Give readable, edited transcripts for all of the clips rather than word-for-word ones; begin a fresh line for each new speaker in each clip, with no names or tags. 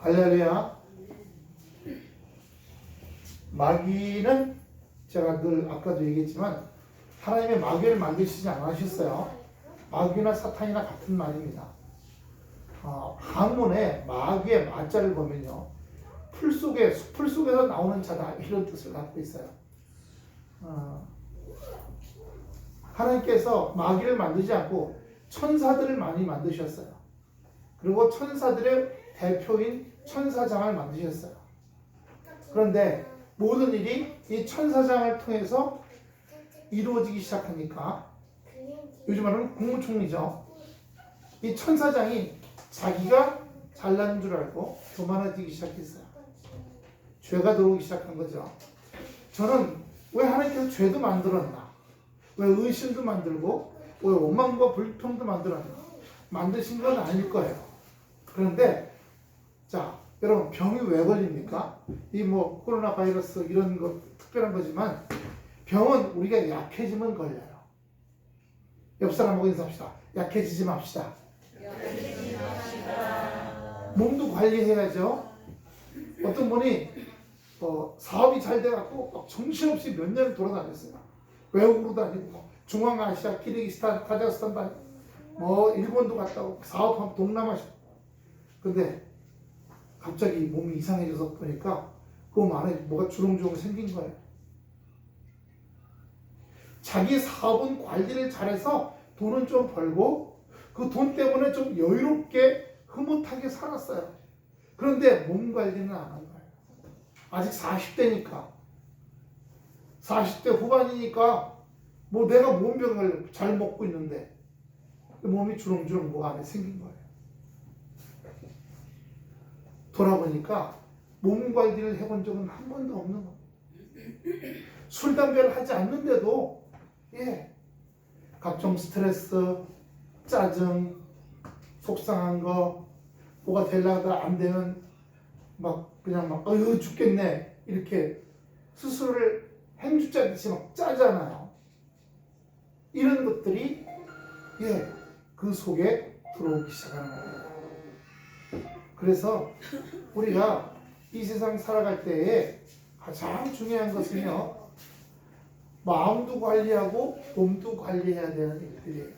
할렐루야. 마귀는 제가 늘 아까도 얘기했지만 하나님의 마귀를 만드시지 않으셨어요. 마귀나 사탄이나 같은 말입니다. 한문에 마귀의 마자를 보면요, 풀 속에, 숲풀 속에서 나오는 자다, 이런 뜻을 갖고 있어요. 하나님께서 마귀를 만들지 않고 천사들을 많이 만드셨어요. 그리고 천사들의 대표인 천사장을 만드셨어요. 그런데 모든 일이 이 천사장을 통해서 이루어지기 시작하니까, 요즘 말하는 국무총리죠. 이 천사장이 자기가 잘난 줄 알고 교만해지기 시작했어요. 죄가 들어오기 시작한 거죠. 저는 왜 하나님께서 죄도 만들었나? 왜 의심도 만들고 왜 원망과 불평도 만들었나? 만드신 건 아닐 거예요. 그런데 자, 여러분, 병이 왜 걸립니까? 이 코로나 바이러스 이런 거 특별한 거지만 병은 우리가 약해지면 걸려요. 옆 사람하고 인사합시다. 약해지지 맙시다. 몸도 관리해야죠. 어떤 분이 사업이 잘 돼갖고 정신없이 몇 년을 돌아다녔어요. 외국으로 다니고 중앙아시아, 키르기스탄, 카자흐스탄 다니고 일본도 갔다 오고 사업하면 동남아시아. 근데 갑자기 몸이 이상해져서 보니까 그 몸 안에 뭐가 주렁주렁 생긴 거예요. 자기 사업은 관리를 잘해서 돈은 좀 벌고 그 돈 때문에 좀 여유롭게 흐뭇하게 살았어요. 그런데 몸 관리는 안 한 거예요. 아직 40대니까 40대 후반이니까 내가 몸병을 잘 먹고 있는데 몸이 주렁주렁 뭐가 안에 생긴 거예요. 돌아보니까 몸 관리를 해본 적은 한 번도 없는 거예요. 술, 담배를 하지 않는데도 각종 스트레스, 짜증, 속상한 거, 뭐가 되려다 안 되면 그냥 죽겠네, 이렇게 스스로를 행주짜듯이 짜잖아요. 이런 것들이 그 속에 들어오기 시작하는 거예요. 그래서 우리가 이 세상 살아갈 때에 가장 중요한 것은요, 마음도 관리하고 몸도 관리해야 되는 일들이에요.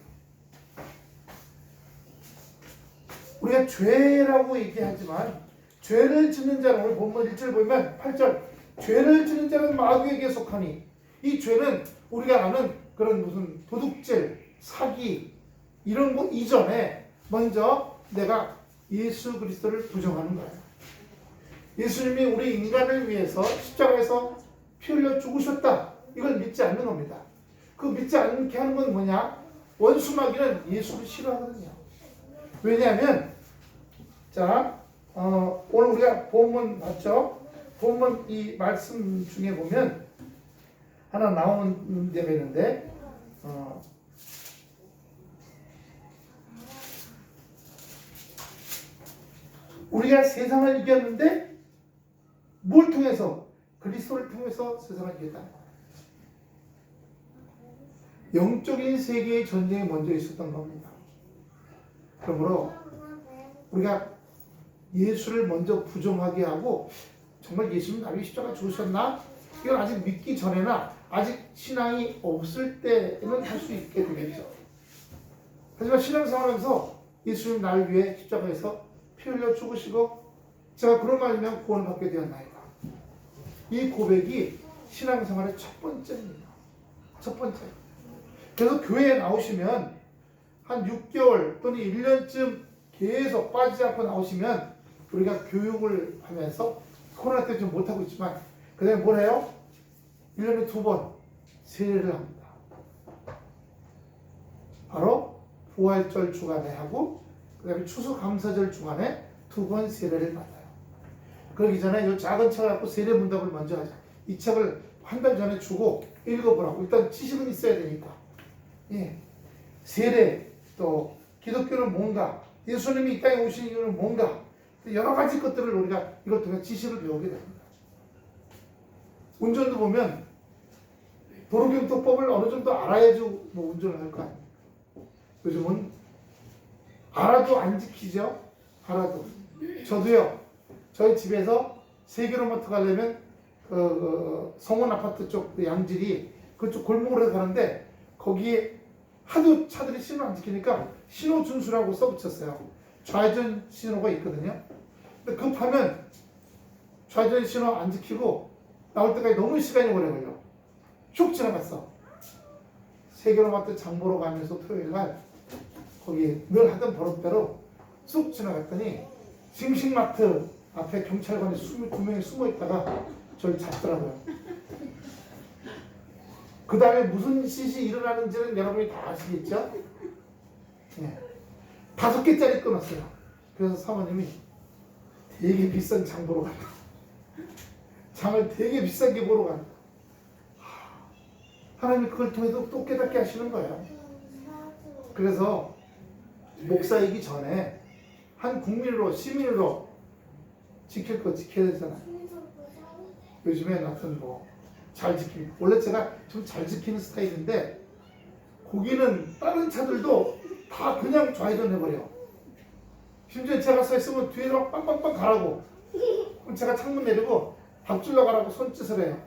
우리가 죄라고 얘기하지만 죄를 짓는 자는, 오늘 본문 1절 보면 8절, 죄를 짓는 자는 마귀에게 속하니, 이 죄는 우리가 아는 그런 무슨 도둑질, 사기 이런 거 이전에 먼저 내가 예수 그리스도를 부정하는 거예요. 예수님이 우리 인간을 위해서 십자가에서 피 흘려 죽으셨다, 이걸 믿지 않는 겁니다. 그 믿지 않게 하는 건 뭐냐? 원수 마귀는 예수를 싫어하거든요. 왜냐하면 오늘 우리가 본문 봤죠? 본문 이 말씀 중에 보면 하나 나오는 데가 있는데 우리가 세상을 이겼는데 뭘 통해서? 그리스도를 통해서 세상을 이겼다. 영적인 세계의 전쟁이 먼저 있었던 겁니다. 그러므로 우리가 예수를 먼저 부정하게 하고, 정말 예수님 나를 십자가 죽으셨나? 이걸 아직 믿기 전에나 아직 신앙이 없을 때는 할 수 있게 되겠죠. 하지만 신앙생활하면서 예수님 나를 위해 십자가에서 피 흘려 죽으시고 제가 그런 말이면 구원을 받게 되었나이다. 이 고백이 신앙생활의 첫 번째입니다. 첫 번째. 그래서 교회에 나오시면 한 6개월 또는 1년쯤 계속 빠지지 않고 나오시면 우리가 교육을 하면서 코로나 때 좀 못하고 있지만 그 다음에 뭘 해요? 1년에 2번 세례를 합니다. 바로 부활절 주간에 하고 그 다음에 추수감사절 주간에 2번 세례를 받아요. 그러기 전에 이 작은 책을 갖고 세례 문답을 먼저 하자. 이 책을 한 달 전에 주고 읽어보라고. 일단 지식은 있어야 되니까. 세례, 또 기독교는 뭔가, 예수님이 이 땅에 오신 이유는 뭔가, 여러 가지 것들을 우리가 이걸 통해 지식을 배우게 됩니다. 운전도 보면 도로교통법을 어느 정도 알아야지 운전을 할 거 아니에요. 요즘은 알아도 안 지키죠. 알아도. 저도요, 저희 집에서 세계로마트 가려면 성원 아파트 쪽그 양질이 그쪽 골목으로 가는데 거기에 하도 차들이 신호 안 지키니까 신호 준수라고 써붙였어요. 좌회전 신호가 있거든요. 근데 급하면 좌회전 신호 안 지키고 나올 때까지 너무 시간이 오래 걸려. 쭉 지나갔어. 세계로마트 장 보러 가면서 토요일 날 거기 늘 하던 버릇대로 쑥 지나갔더니 싱싱마트 앞에 경찰관이 22명이 숨어 있다가 저를 잡더라고요. 그 다음에 무슨 짓이 일어나는지는 여러분이 다 아시겠죠? 예. 5개짜리 끊었어요. 그래서 사모님이 되게 비싼 장 보러 간다. 장을 되게 비싸게 보러 간다. 하나님이 그걸 통해서 또 깨닫게 하시는 거예요. 그래서 목사이기 전에 한 국민으로 시민으로 지킬 거 지켜야 되잖아요. 요즘에 하여튼 잘 지키고 원래 제가 좀 잘 지키는 스타일인데 거기는 다른 차들도 다 그냥 좌회전 해버려. 심지어 제가 서 있으면 뒤에 막 빵빵빵 가라고. 그럼 제가 창문 내리고 앞줄로 가라고 손짓을 해요.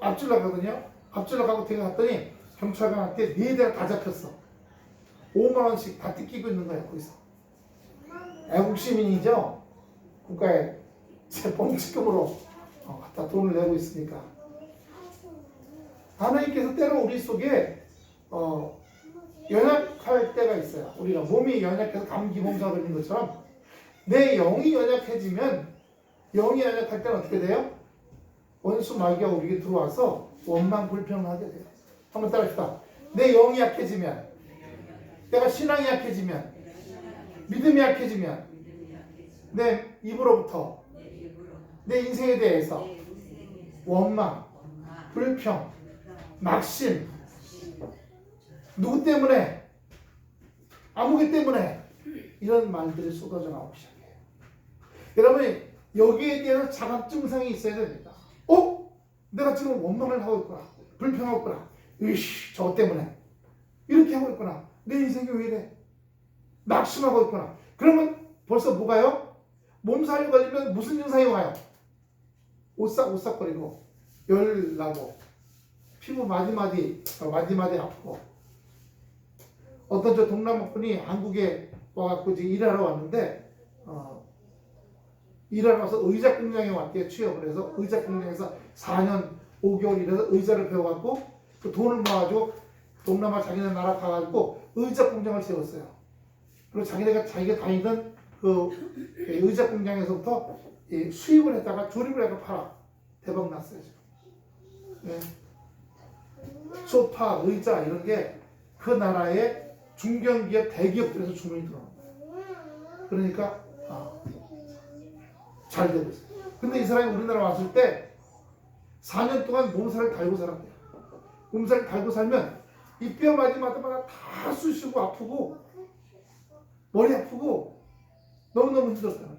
앞줄로 가거든요. 앞줄로 가고 뒤에 갔더니 경찰관한테 4대가 다 잡혔어. 5만 원씩 다 뜯기고 있는 거예요. 거기서. 애국 시민이죠. 국가에 범칙금으로 갖다 돈을 내고 있으니까. 하나님께서 때로 우리 속에 연약할 때가 있어요. 우리가 몸이 연약해서 감기 몸살 걸린 것처럼 내 영이 연약해지면 영이 연약할 때는 어떻게 돼요? 원수 마귀가 우리에게 들어와서 원망 불평을 하게 돼요. 한번 따라합시다. 내 영이 약해지면, 내가 신앙이 약해지면, 믿음이 약해지면 내 입으로부터 내 인생에 대해서 원망, 불평, 낙심, 누구 때문에, 아무개 때문에 이런 말들이 쏟아져 나오기 시작해요. 여러분이 여기에 대해서 자각 증상이 있어야 됩니다. 내가 지금 원망을 하고 있구나, 불평하고 있구나, 으이씨 저것 때문에 이렇게 하고 있구나, 내 인생이 왜 이래, 낙심하고 있구나. 그러면 벌써 뭐가요? 몸살이 걸리면 무슨 증상이 와요? 오싹오싹거리고 열 나고 피부 마디마디 아프고. 어떤 저 동남아 분이 한국에 와갖고 이제 일하러 왔는데 일하러 와서 의자 공장에 왔대요. 취업을 해서 의자 공장에서 4년 5개월 일해서 의자를 배워갖고 그 돈을 모아가지고 동남아 자기네 나라 가가지고 의자 공장을 세웠어요. 그리고 자기가 다니던 그 의자 공장에서부터 수입을 했다가 조립을 해서 팔아. 대박 났어요 지금. 네. 소파, 의자 이런 게 그 나라의 중견기업, 대기업들에서 주문이 들어오는 거예요. 그러니까 잘 되고 있어요. 근데 이 사람이 우리나라 왔을 때 4년 동안 몸살을 달고 살았대요. 몸살을 달고 살면 이 뼈 마디마다 다 쑤시고 아프고 머리 아프고 너무너무 힘들었잖아요.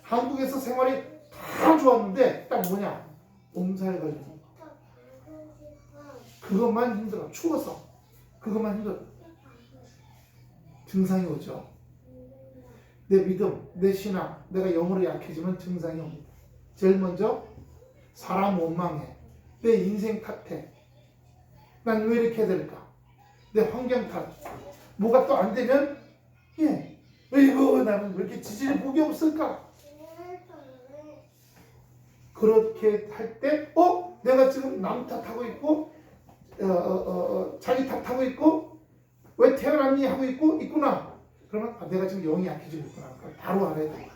한국에서 생활이 다 좋았는데 딱 뭐냐? 몸살 걸리는 거. 그것만 힘들어. 추워서 그것만 힘들어. 증상이 오죠. 내 믿음, 내 신앙, 내가 영으로 약해지면 증상이 옵니다. 제일 먼저 사람 원망해. 내 인생 탓해. 난 왜 이렇게 해야 될까? 내 환경 탓. 뭐가 또 안 되면 어이구 나는 왜 이렇게 지질이 복이 없을까? 그렇게 할 때 내가 지금 남 탓하고 있고 자기 탓하고 있고 왜 태어났니 하고 있구나. 그러면 내가 지금 영이 약해지고 있구나. 바로 알아야 돼.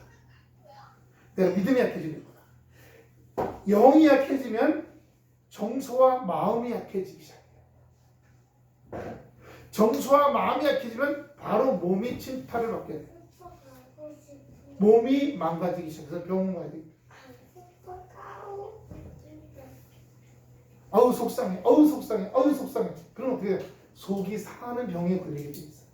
내가 믿음이 약해지고 있구나. 영이 약해지면 정서와 마음이 약해지기 시작해요. 정서와 마음이 약해지면 바로 몸이 침탈을 받게 돼요. 몸이 망가지기 시작해서 병원 가야 돼요. 어우 속상해. 그럼 어떻게 돼요? 속이 상하는 병에 걸리게 돼 있어요.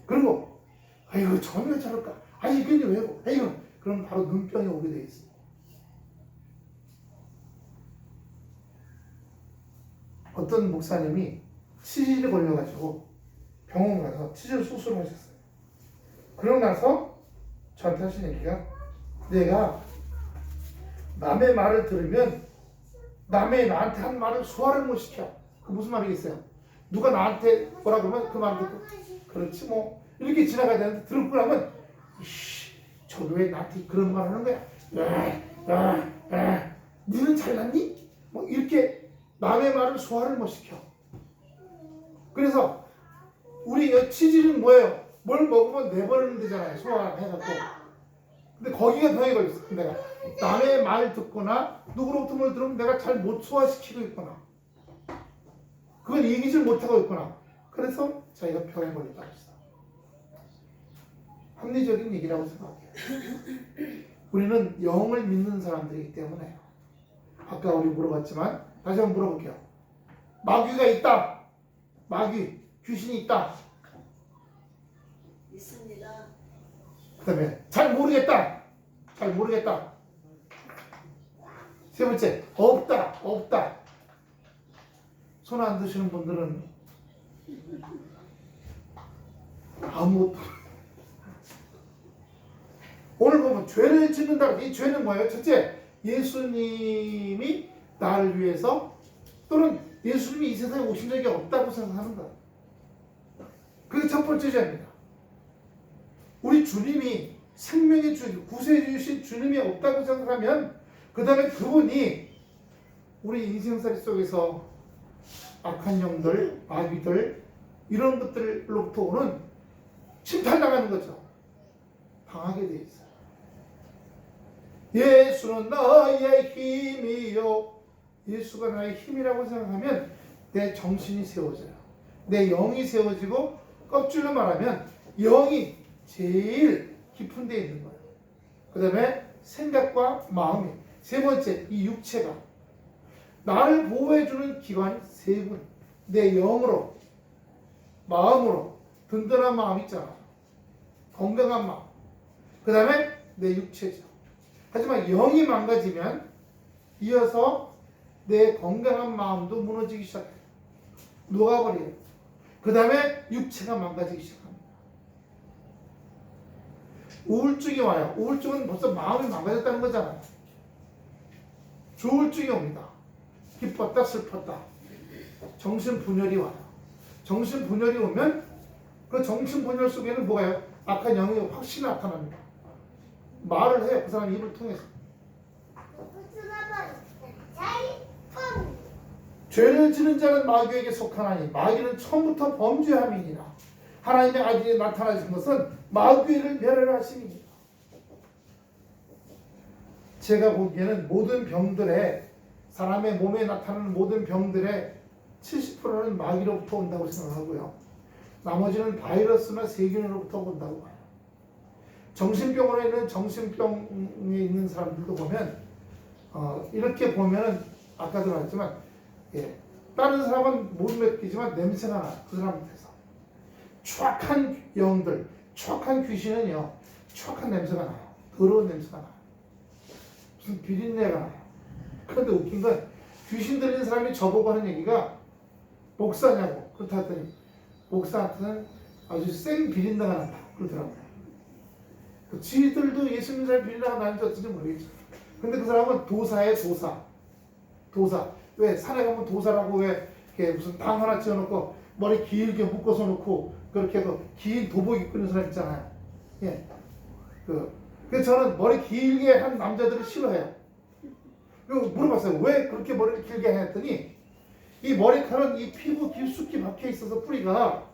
그리고 아이고 저는 왜 저럴까? 아니 이게 왜? 아이고 그럼 바로 눈병이 오게 돼 있어요. 어떤 목사님이 치질이 걸려가지고 병원 가서 치질 수술을 하셨어요. 그러고 나서 저한테 하신 얘기가 내가 남의 말을 들으면 남의 나한테 한 말을 소화를 못 시켜. 그 무슨 말이겠어요? 누가 나한테 뭐라 그러면 그 말 듣고 그렇지 뭐 이렇게 지나가야 되는데 들고 나면 이씨 저도 왜 나한테 그런 말 하는 거야? 니는 잘났니? 뭐 이렇게 남의 말을 소화를 못 시켜. 그래서 우리 치질은 뭐예요? 뭘 먹으면 내버리면 되잖아요. 소화해갖고. 근데 거기가 병이 걸렸어. 내가 남의 말 듣거나 누구로부터 뭘 들으면 내가 잘 못 소화시키고 있거나 그걸 이기질 못하고 있거나 그래서 자기가 병에 걸렸다고 했어. 합리적인 얘기라고 생각해요. 우리는 영을 믿는 사람들이기 때문에 아까 우리 물어봤지만 다시 한번 물어볼게요. 마귀가 있다. 마귀, 귀신이 있다.
있습니다.
그 다음에 잘 모르겠다. 잘 모르겠다. 세 번째, 없다. 없다. 손 안 드시는 분들은 아무것도. 오늘 보면 죄를 짓는다. 이 죄는 뭐예요? 첫째, 예수님이 나를 위해서 또는 예수님이 이 세상에 오신 적이 없다고 생각하는 거야. 그게 첫 번째 죄입니다. 우리 주님이 생명의 주, 구세주이신 주님이 없다고 생각하면 그 다음에 그분이 우리 인생살이 속에서 악한 영들, 마귀들 이런 것들로부터 오는 침탈당하는 거죠. 당하게 돼 있어요. 예수는 나의 힘이요. 예수가 나의 힘이라고 생각하면 내 정신이 세워져요. 내 영이 세워지고 껍질로 말하면 영이 제일 깊은 데 있는 거예요. 그 다음에 생각과 마음이 세 번째 이 육체가 나를 보호해주는 기관이 세 군. 내 영으로 마음으로 든든한 마음 있잖아. 건강한 마음. 그 다음에 내 육체죠. 하지만 영이 망가지면 이어서 내 건강한 마음도 무너지기 시작해요. 녹아버려요. 그 다음에 육체가 망가지기 시작합니다. 우울증이 와요. 우울증은 벌써 마음이 망가졌다는 거잖아요. 조울증이 옵니다. 기뻤다 슬펐다. 정신분열이 와요. 정신분열이 오면 그 정신분열 속에는 뭐가요? 악한 영이 확실히 나타납니다. 말을 해요. 그 사람 입을 통해서. 죄를 지는 자는 마귀에게 속하나니 마귀는 처음부터 범죄함이니라. 하나님의 아들이 나타나신 것은 마귀를 멸하심이니라. 제가 보기에는 모든 병들의 사람의 몸에 나타나는 모든 병들의 70%는 마귀로부터 온다고 생각하고요. 나머지는 바이러스나 세균으로부터 온다고 봐요. 정신병원에 있는 정신병에 있는 사람들도 보면 이렇게 보면은 아까도 말했지만 다른 사람은 못 느끼지만 냄새가 나요. 그 사람한테서 추악한 영들, 추악한 귀신은요 추악한 냄새가 나요. 더러운 냄새가 나요. 무슨 비린내가 나요. 그런데 웃긴 건 귀신 들린 사람이 저보고 하는 얘기가 목사냐고. 그렇다 하더니 목사한테는 아주 생 비린내가 난다 그러더라고요. 지들도 예수님 잘 비린내가 나는지 어쩐지 모르겠죠. 근데 그 사람은 도사예요. 도사. 왜 산에 가면 도사라고 왜 이렇게 무슨 당 하나 지어놓고 머리 길게 묶어서 놓고 그렇게 긴 도복 입고 있는 사람 있잖아요. 예. 그래서 저는 머리 길게 한 남자들을 싫어해요. 그리고 물어봤어요. 왜 그렇게 머리를 길게 했더니 이 머리카락은 이 피부 깊숙이 박혀 있어서 뿌리가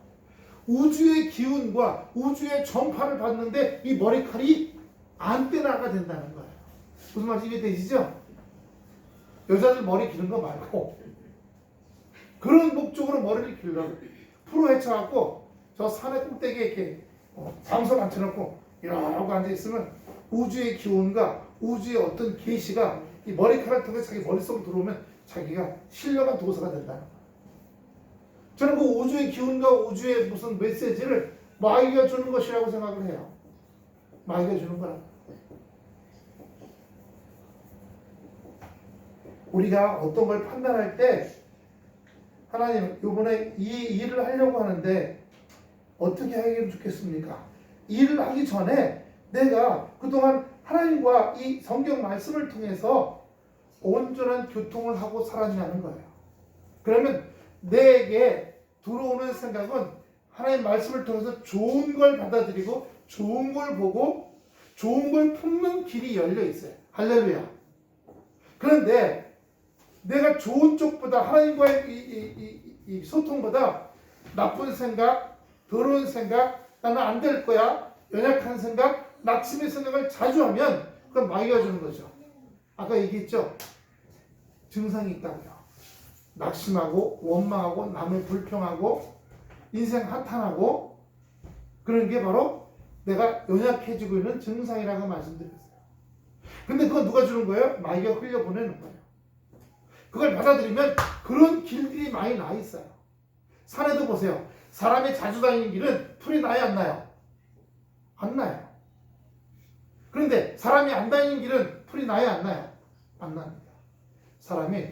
우주의 기운과 우주의 전파를 받는데 이 머리칼이 안 떼나가 된다는 거예요. 무슨 말인지 이해되시죠? 여자들 머리 기른 거 말고 그런 목적으로 머리를 길러요. 프로 헤쳐갖고 저 산의 꼭대기에 이렇게 장석 앉혀놓고 이러고 앉아있으면 우주의 기운과 우주의 어떤 계시가 이 머리카락을 통해 자기 머릿속으로 들어오면 자기가 신령한 도사가 된다는 거예요. 저는 그 우주의 기운과 우주의 무슨 메시지를 마귀가 주는 것이라고 생각을 해요. 마귀가 주는 거라고. 우리가 어떤 걸 판단할 때 하나님 이번에 이 일을 하려고 하는데 어떻게 하기를 좋겠습니까? 일을 하기 전에 내가 그동안 하나님과 이 성경 말씀을 통해서 온전한 교통을 하고 살았냐는 거예요. 그러면 내게 들어오는 생각은 하나님 말씀을 통해서 좋은 걸 받아들이고 좋은 걸 보고 좋은 걸 품는 길이 열려 있어요. 할렐루야. 그런데 내가 좋은 쪽보다 하나님과의 이 소통보다 나쁜 생각, 더러운 생각, 나는 안 될 거야, 연약한 생각, 낙심의 생각을 자주 하면 그건 마귀가 주는 거죠. 아까 얘기했죠. 증상이 있다고요. 낙심하고 원망하고 남을 불평하고 인생 한탄하고 그런 게 바로 내가 연약해지고 있는 증상이라고 말씀드렸어요. 근데 그건 누가 주는 거예요? 마귀가 흘려보내는 거예요. 그걸 받아들이면 그런 길들이 많이 나 있어요. 산에도 보세요. 사람이 자주 다니는 길은 풀이 나요, 안 나요? 안 나요. 그런데 사람이 안 다니는 길은 풀이 나요, 안 나요? 안 납니다. 사람이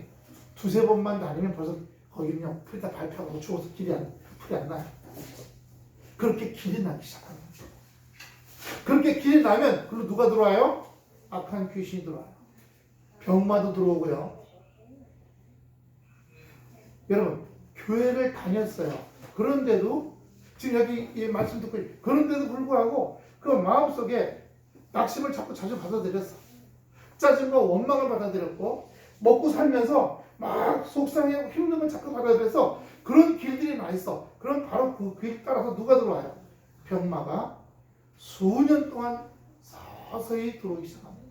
두세 번만 다니면 벌써 거기는요 풀이 다 밟혀가고 죽어서 풀이 안 나요. 그렇게 길이 나기 시작합니다. 그렇게 길이 나면 그리고 누가 들어와요? 악한 귀신이 들어와요. 병마도 들어오고요. 여러분 교회를 다녔어요. 그런데도 지금 여기 이 말씀 듣고 그런데도 불구하고 그 마음속에 낙심을 자꾸 자주 받아들였어. 짜증과 원망을 받아들였고 먹고 살면서 막 속상해하고 힘든 걸 자꾸 받아들여서 그런 길들이 나 있어. 그럼 바로 그 길 따라서 누가 들어와요? 병마가 수년 동안 서서히 들어오기 시작합니다.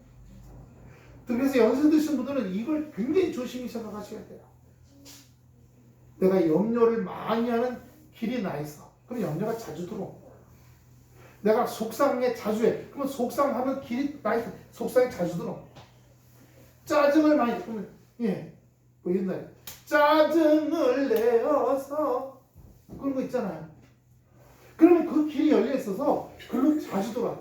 그래서 연세 드신 분들은 이걸 굉장히 조심히 생각하셔야 돼요. 내가 염려를 많이 하는 길이 나 있어. 그럼 염려가 자주 들어옵니다. 내가 속상해 자주 해. 그러면 속상하는 길이 나 있어. 속상이 자주 들어옵니다. 짜증을 많이 그러면 뭐 옛날에 짜증을 내어서 그런 거 있잖아요. 그러면 그 길이 열려 있어서 글로 자주 들어와요.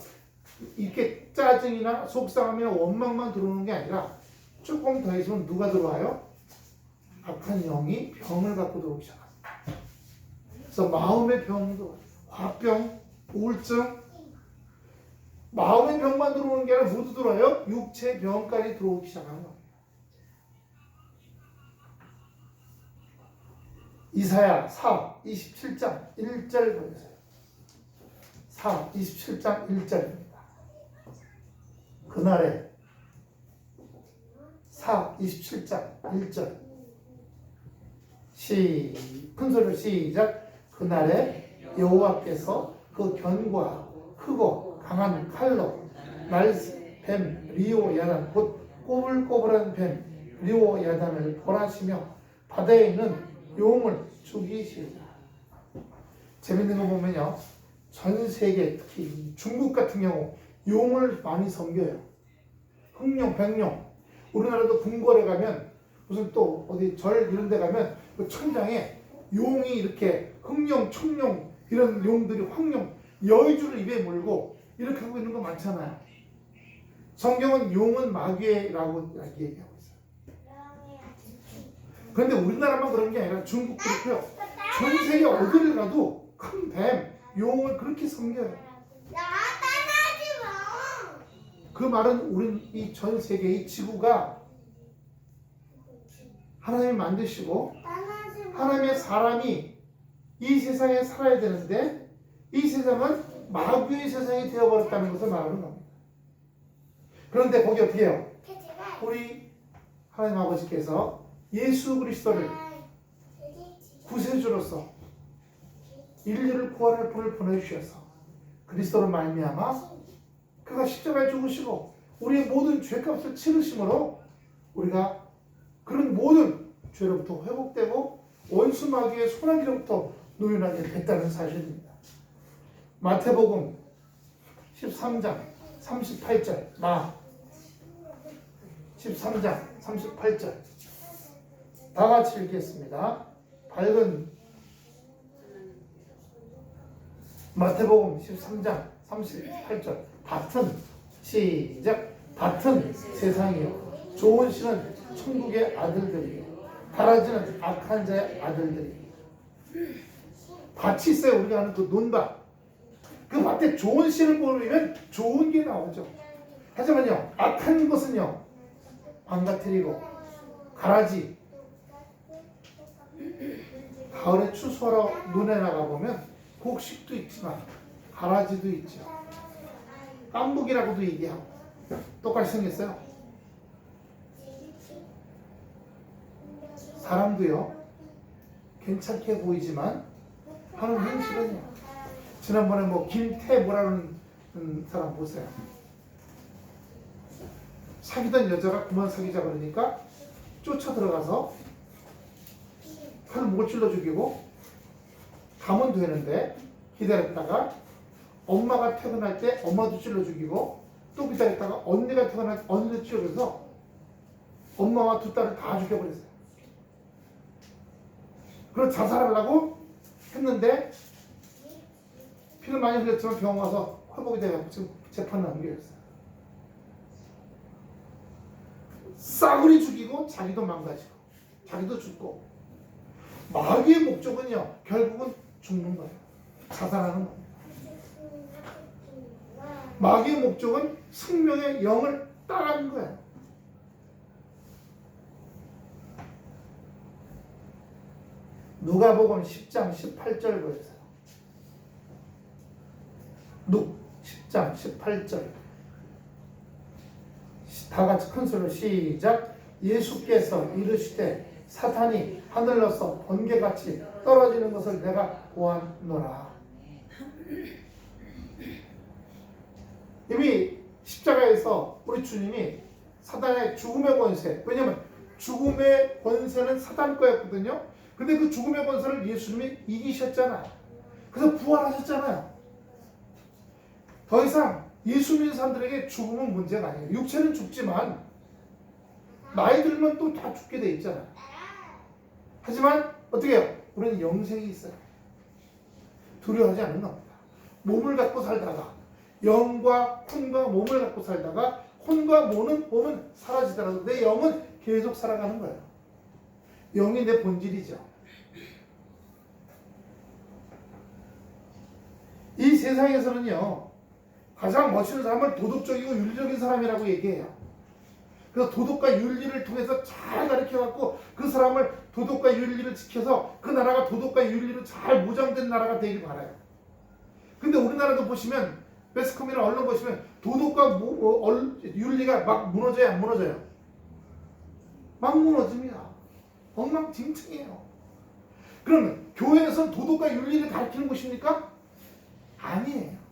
이렇게 짜증이나 속상함이나 원망만 들어오는 게 아니라 조금 더 있으면 누가 들어와요? 악한 영이 병을 갖고 들어오기 시작합니다. 그래서 마음의 병도 화병, 우울증, 마음의 병만 들어오는 게 아니라 모두 들어와요. 육체 병까지 들어오기 시작하는 겁니다. 이사야 4, 27장 1절 보세요. 4, 27장 1절입니다. 그날에 4, 27장 1절 큰 소리로 시작. 그날에 여호와께서 그 견고와 크고 강한 칼로 뱀 리오 야단 곧 꼬불꼬불한 뱀 리오 야단을 벌하시며 바다에 있는 용을 죽이시리라. 재밌는 거 보면요, 전 세계 특히 중국 같은 경우 용을 많이 섬겨요. 흑룡, 백룡. 우리나라도 궁궐에 가면 무슨 또 어디 절 이런 데 가면 그 천장에 용이 이렇게 흑룡, 청룡 이런 용들이 황룡, 여의주를 입에 물고 이렇게 하고 있는 거 많잖아요. 성경은 용은 마귀라고 얘기하고 있어요. 그런데 우리나라만 그런 게 아니라 중국도 그렇고요. 전 세계 어디를 가도 큰 뱀, 용을 그렇게 섬겨요. 그 말은 우린 이 전 세계 이 지구가 하나님이 만드시고 하나님의 사람이 이 세상에 살아야 되는데 이 세상은 마귀의 세상이 되어버렸다는 것을 말하는 겁니다. 그런데 거기 어떻게 해요? 우리 하나님 아버지께서 예수 그리스도를 구세주로서 인류를 구원할 분을 보내주셔서 그리스도로 말미암아 그가 십자가에 죽으시고 우리의 모든 죄값을 치르심으로 우리가 그런 모든 죄로부터 회복되고 원수 마귀의 소나기로부터 노인하게 됐다는 사실입니다. 마태복음 13장 38절 13장 38절 다 같이 읽겠습니다. 밝은 마태복음 13장 38절 밭은 시작 밭은 세상이요 좋은 씨는 천국의 아들들이요 가라지는 악한 자의 아들들이요. 밭이 있어요. 우리가 하는 그 논밭. 그 밭에 좋은 씨를 뿌리면 좋은 게 나오죠. 하지만요, 악한 것은요, 망가뜨리고 가라지. 가을에 추수하러 논에 나가보면 곡식도 있지만 가라지도 있죠. 깐북이라고도 얘기하고 똑같이 생겼어요. 사람도요, 괜찮게 보이지만 하는 행실은요. 지난번에 뭐 김태모라는 사람 보세요. 사귀던 여자가 그만 사귀자 그러니까 쫓아 들어가서 칼 목을 찔러 죽이고 가면 되는데 기다렸다가 엄마가 퇴근할 때 엄마도 찔러 죽이고 또 기다렸다가 언니가 퇴근할 때 언니도 찔러서 엄마와 두 딸을 다 죽여버렸어요. 그래서 자살하려고 했는데 피를 많이 흘렸지만 병원 가서 회복이 돼서 지금 재판을 넘겨졌어요. 싸구리 죽이고 자기도 망가지고 자기도 죽고 마귀의 목적은요 결국은 죽는 거예요. 자살하는 거예요. 마귀의 목적은 생명의 영을 따라하는 거예요. 누가복음 10장 18절 보세요. 10장 18절 다 같이 큰 소리로 시작. 예수께서 이르시되 사탄이 하늘로서 번개같이 떨어지는 것을 내가 보았노라. 이미 십자가에서 우리 주님이 사탄의 죽음의 권세, 왜냐하면 죽음의 권세는 사탄 거였거든요. 근데 그 죽음의 권세를 예수님이 이기셨잖아요. 그래서 부활하셨잖아요. 더 이상 예수 믿는 사람들에게 죽음은 문제가 아니에요. 육체는 죽지만 나이 들면 또 다 죽게 돼 있잖아요. 하지만 어떻게 해요? 우리는 영생이 있어요. 두려워하지 않는 겁니다. 몸을 갖고 살다가 영과 혼과 몸을 갖고 살다가 혼과 몸은 사라지더라도 내 영은 계속 살아가는 거예요. 영이 내 본질이죠. 이 세상에서는요 가장 멋있는 사람은 도덕적이고 윤리적인 사람이라고 얘기해요. 그래서 도덕과 윤리를 통해서 잘 가르쳐갖고 그 사람을 도덕과 윤리를 지켜서 그 나라가 도덕과 윤리로 잘 무장된 나라가 되길 바라요. 근데 우리나라도 보시면 매스컴이나 언론 보시면 도덕과 윤리가 막 무너져요, 안 무너져요? 막 무너집니다. 엉망진창이에요. 그러면 교회에서는 도덕과 윤리를 가르치는 곳입니까? 아니에요.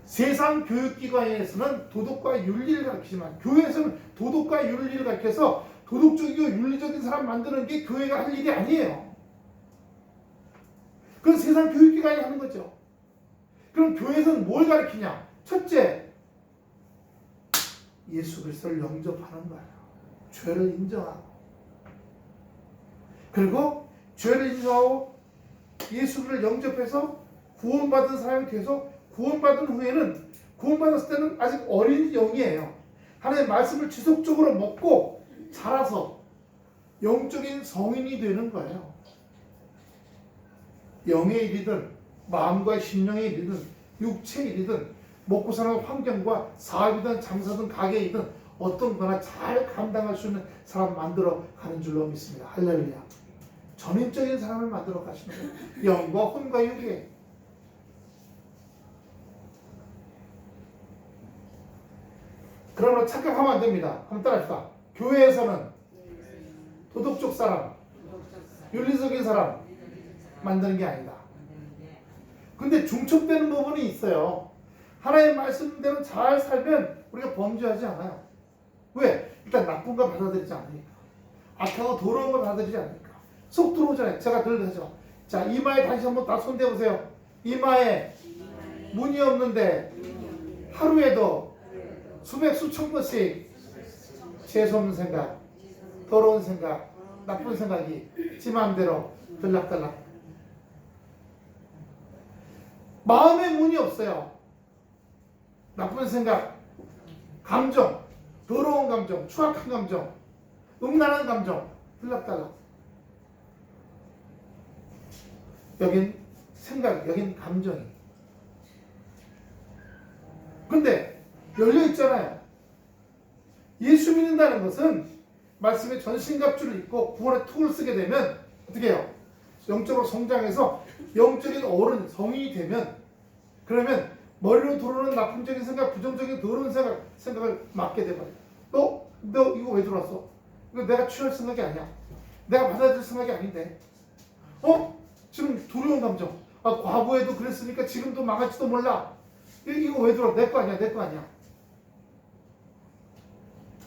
세상 교육기관에서는 도덕과 윤리를 가르치지만 교회에서는 도덕과 윤리를 가르쳐서 도덕적이고 윤리적인 사람 만드는 게 교회가 할 일이 아니에요. 그건 세상 교육기관이 하는 거죠. 그럼 교회에서는 뭘 가르치냐? 첫째, 예수 그리스도를 영접하는 거예요. 죄를 인정하고 그리고 죄를 인정하고 예수를 영접해서 구원받은 사람이 돼서 구원받은 후에는 구원받았을 때는 아직 어린 영이에요. 하나님의 말씀을 지속적으로 먹고 자라서 영적인 성인이 되는 거예요. 영의 일이든 마음과 심령의 일이든 육체의 일이든 먹고 사는 환경과 사업이든 장사든 가게이든 어떤 거나 잘 감당할 수 있는 사람 만들어 가는 줄로 믿습니다. 할렐루야. 전인적인 사람을 만들어 가시는 거예요. 영과 혼과 육에. 그러므로 착각하면 안 됩니다. 한번 따라합시다. 교회에서는 도덕적 사람, 윤리적인 사람 만드는 게 아니다. 근데 중첩되는 부분이 있어요. 하나님의 말씀대로 잘 살면 우리가 범죄하지 않아요. 왜? 일단 나쁜 걸 받아들이지 않으니까. 악하고 더러운 걸 받아들이지 않으니까. 속 들어오잖아요. 제가 늘 하죠. 자, 이마에 다시 한번 다 손대보세요. 이마에 문이 없는데 하루에도 수백 수천 번씩 재수없는 생각, 더러운 생각, 나쁜 생각이 지 마음대로 들락달락. 마음에 문이 없어요. 나쁜 생각, 감정, 더러운 감정, 추악한 감정, 음란한 감정, 들락달락. 여긴 생각, 여긴 감정이. 근데 열려 있잖아요. 예수 믿는다는 것은 말씀의 전신갑주를 입고 구원의 툴을 쓰게 되면 어떻게 해요? 영적으로 성장해서 영적인 어른, 성인이 되면 그러면 머리로 들어오는 나쁨적인 생각, 부정적인 더러운 생각을 막게 돼버려요. 너 이거 왜 들어왔어? 이거 내가 취할 생각이 아니야. 내가 받아들일 생각이 아닌데. 지금 두려운 감정. 과거에도 그랬으니까 지금도 망할지도 몰라. 이거 왜 들어와? 내 거 아니야, 내 거 아니야.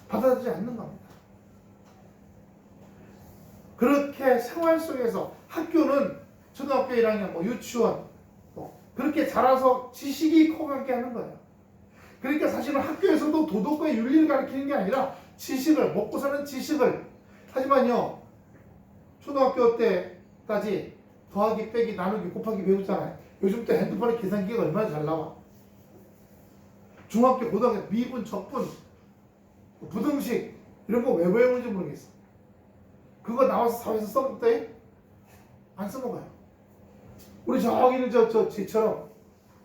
받아들이지 않는 겁니다. 그렇게 생활 속에서 학교는 초등학교 1학년, 유치원, 그렇게 자라서 지식이 커가게 하는 거예요. 그러니까 사실은 학교에서도 도덕과 윤리를 가르치는 게 아니라 지식을, 먹고 사는 지식을. 하지만요, 초등학교 때까지 더하기, 빼기, 나누기, 곱하기 외우잖아요. 요즘 또 핸드폰에 계산기가 얼마나 잘 나와. 중학교, 고등학교 미분, 적분, 부등식 이런 거 왜 외우는지 모르겠어. 그거 나와서 사회에서 써먹대? 안 써먹어요. 우리 저기는 저처럼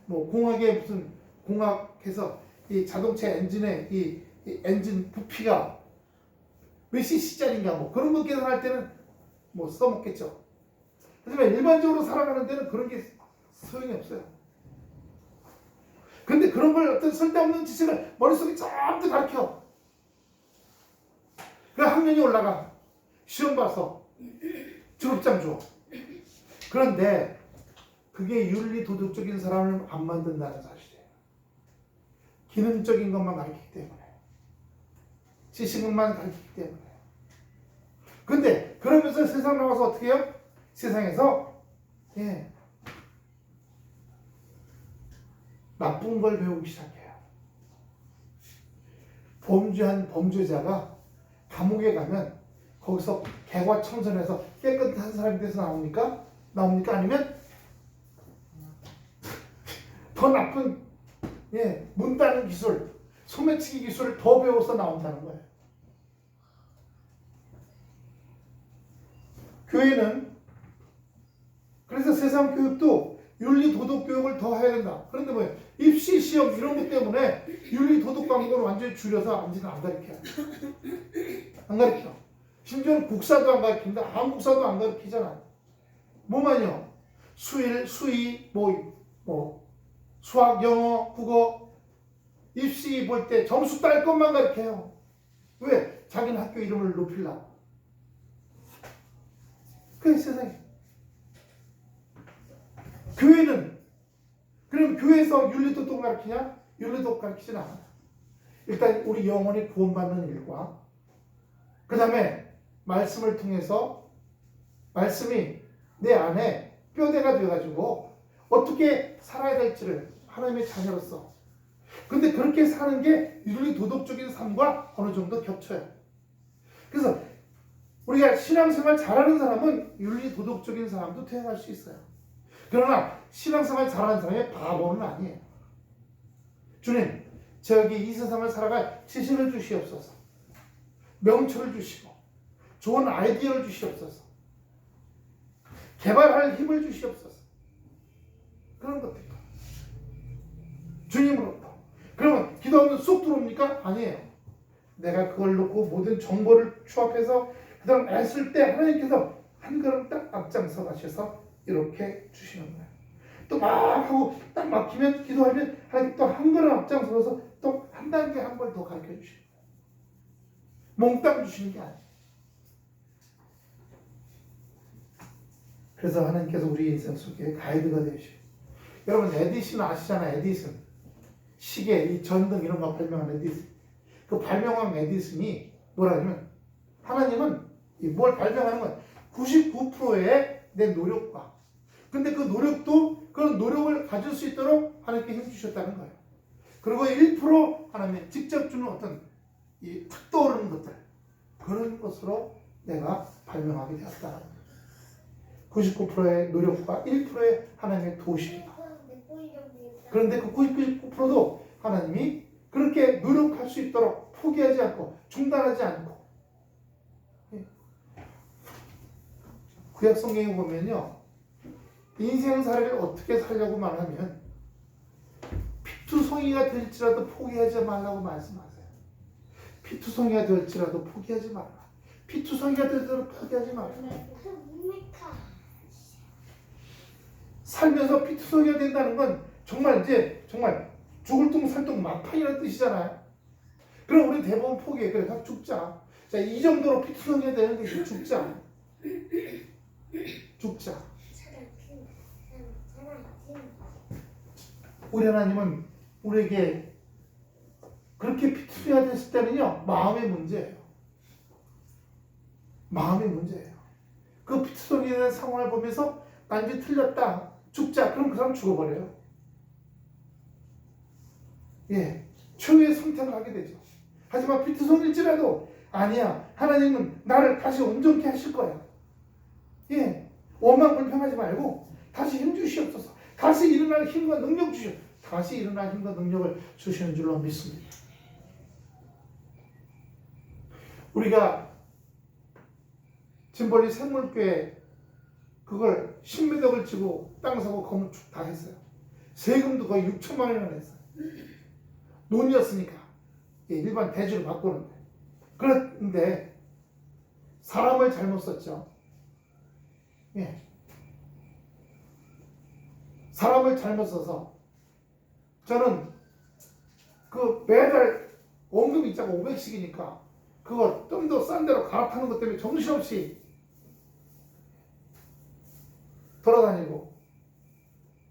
공학에 무슨 공학해서 이 자동차 엔진의 이 엔진 부피가 몇 cc짜리인가 그런 거 계산할 때는 써먹겠죠. 하지만 일반적으로 살아가는 데는 그런 게 소용이 없어요. 근데 그런 걸 어떤 쓸데없는 지식을 머릿속에 전부 가르쳐. 그 학년이 올라가. 시험 봐서 졸업장 줘. 그런데 그게 윤리 도덕적인 사람을 안 만든다는 사실이에요. 기능적인 것만 가르치기 때문에. 지식만 가르치기 때문에. 근데 그러면서 세상 나와서 어떻게 해요? 세상에서 나쁜 걸 배우기 시작해요. 범죄한 범죄자가 감옥에 가면 거기서 개과천선해서 깨끗한 사람이 돼서 나옵니까? 아니면 더 나쁜 문 따는 기술, 소매치기 기술을 더 배워서 나온다는 거예요. 교회는 그래서 세상 교육도 윤리 도덕 교육을 더 해야 된다. 그런데 뭐예요? 입시 시험 이런 것 때문에 윤리 도덕 과목을 완전히 줄여서 완전히 안 가르쳐요. 안 가르쳐. 심지어는 국사도 안 가르친다. 한국사도 안 가르치잖아. 뭐만요? 수일, 수의, 수학, 영어, 국어, 입시 볼 때 점수 딸 것만 가르쳐요. 왜? 자기는 학교 이름을 높이려고. 그게 세상이에요. 교회는 그럼 교회에서 윤리도덕 가르치냐? 윤리도덕 가르치진 않아. 일단 우리 영혼이 구원받는 일과 그 다음에 말씀을 통해서 말씀이 내 안에 뼈대가 되어가지고 어떻게 살아야 될지를 하나님의 자녀로서. 근데 그렇게 사는 게 윤리도덕적인 삶과 어느 정도 겹쳐요. 그래서 우리가 신앙생활 잘하는 사람은 윤리도덕적인 사람도 되어갈 수 있어요. 그러나 신앙생활 잘하는 사람이 바보는 아니에요. 주님, 저에게 이 세상을 살아갈 지식을 주시옵소서. 명철을 주시고 좋은 아이디어를 주시옵소서. 개발할 힘을 주시옵소서. 그런 것들. 주님으로부터. 그러면 기도하면 쏙 들어옵니까? 아니에요. 내가 그걸 놓고 모든 정보를 추합해서 그 다음 애쓸 때 하나님께서 한 걸음 딱 앞장서 가셔서 이렇게 주시는 거예요. 또 막 하고 딱 막히면 기도하면 하나님 또 한 걸음 앞장서서 또 한 단계 한 걸 더 가르쳐 주시는 거예요. 몽땅 주시는 게 아니에요. 그래서 하나님께서 우리 인생 속에 가이드가 되시고, 여러분 에디슨 아시잖아요. 에디슨 시계, 이 전등 이런 거 발명한 에디슨. 그 발명한 에디슨이 뭐라냐면 하나님은 뭘 발명하는 건 99%의 내 노력과, 근데 그 노력도 그런 노력을 가질 수 있도록 하나님께 힘 주셨다는 거예요. 그리고 1% 하나님이 직접 주는 어떤 이 탁 떠오르는 것들, 그런 것으로 내가 발명하게 되었다는 거예요. 99%의 노력과 1%의 하나님의 도심이다. 그런데 그 99%도 하나님이 그렇게 노력할 수 있도록 포기하지 않고 중단하지 않고. 구약 성경에 보면요, 인생살이를 어떻게 살려고 말하면 피투성이가 될지라도 포기하지 말라고 말씀하세요. 피투성이가 될지라도 포기하지 말라. 피투성이가 될지라도 포기하지 말라. 살면서 피투성이가 된다는 건 정말 이제 정말 죽을 둥 살 둥 막판이라는 뜻이잖아요. 그럼 우리 대부분 포기해. 그래, 가 죽자. 자, 이 정도로 피투성이가 되는 게 이제 죽자. 죽자. 우리 하나님은 우리에게 그렇게 피투성이가 됐을 때는요, 마음의 문제예요. 마음의 문제예요. 그 피투성이가 되는 상황을 보면서 난 이제 틀렸다. 죽자. 그럼 그 사람 죽어버려요. 예, 최후의 선택을 하게 되죠. 하지만 피투성일지라도 아니야. 하나님은 나를 다시 온전케 하실 거야. 예, 원망 불평하지 말고 다시 힘 주시옵소서. 다시 일어날 힘과 능력 주시오. 다시 일어날 힘과 능력을 주시는 줄로 믿습니다. 우리가 진벌리 샘물교회 그걸 신매덕을 치고 땅 사고 건축 다 했어요. 세금도 거의 6천만 원이나 냈어요. 논이었으니까 일반 대주를 바꾸는데. 그런데 사람을 잘못 썼죠. 예. 사람을 잘못 써서 저는 그 매달 원금 입자가 500씩이니까 그거 좀 더 싼 데로 갈아타는 것 때문에 정신없이 돌아다니고